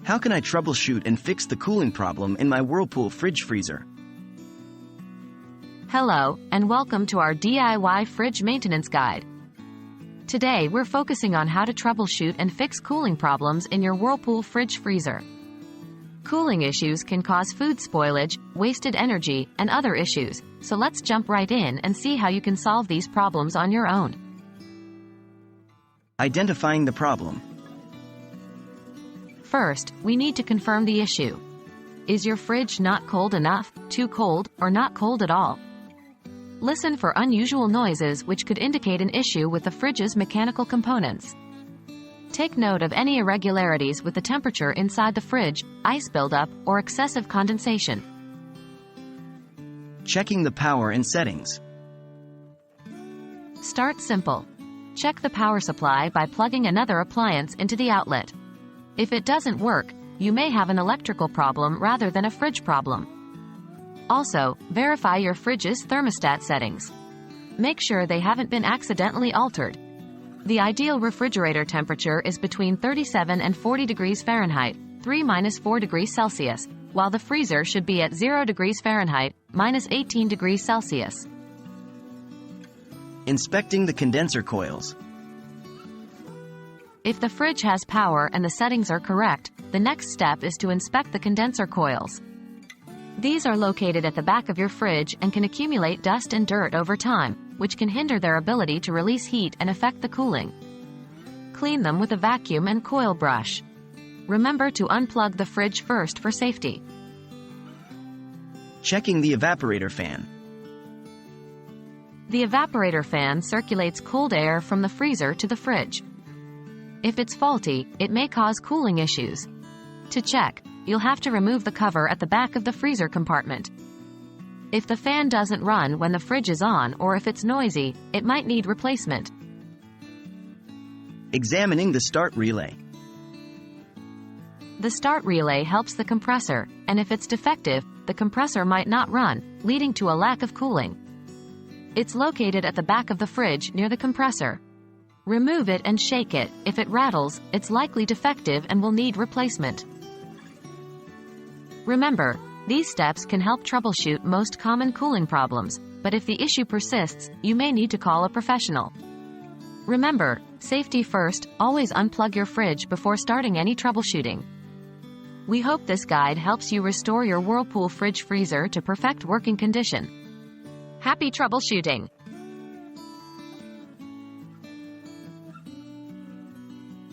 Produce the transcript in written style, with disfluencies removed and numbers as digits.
How can I troubleshoot and fix the cooling problem in my Whirlpool fridge freezer? Hello, and welcome to our DIY fridge maintenance guide. Today we're focusing on how to troubleshoot and fix cooling problems in your Whirlpool fridge freezer. Cooling issues can cause food spoilage, wasted energy, and other issues, so let's jump right in and see how you can solve these problems on your own. Identifying the problem. First, we need to confirm the issue. Is your fridge not cold enough, too cold, or not cold at all? Listen for unusual noises which could indicate an issue with the fridge's mechanical components. Take note of any irregularities with the temperature inside the fridge, ice buildup, or excessive condensation. Checking the power and settings. Start simple. Check the power supply by plugging another appliance into the outlet. If it doesn't work, you may have an electrical problem rather than a fridge problem. Also, verify your fridge's thermostat settings. Make sure they haven't been accidentally altered. The ideal refrigerator temperature is between 37 and 40 degrees Fahrenheit, 3–4 degrees Celsius, while the freezer should be at 0 degrees Fahrenheit, -18 degrees Celsius. Inspecting the condenser coils. If the fridge has power and the settings are correct, the next step is to inspect the condenser coils. These are located at the back of your fridge and can accumulate dust and dirt over time, which can hinder their ability to release heat and affect the cooling. Clean them with a vacuum and coil brush. Remember to unplug the fridge first for safety. Checking the evaporator fan. The evaporator fan circulates cold air from the freezer to the fridge. If it's faulty, it may cause cooling issues. To check, you'll have to remove the cover at the back of the freezer compartment. If the fan doesn't run when the fridge is on or if it's noisy, it might need replacement. Examining the start relay. The start relay helps the compressor, and if it's defective, the compressor might not run, leading to a lack of cooling. It's located at the back of the fridge near the compressor. Remove it and shake it. If it rattles, it's likely defective and will need replacement. Remember, these steps can help troubleshoot most common cooling problems, but if the issue persists, you may need to call a professional. Remember, safety first, always unplug your fridge before starting any troubleshooting. We hope this guide helps you restore your Whirlpool fridge freezer to perfect working condition. Happy troubleshooting!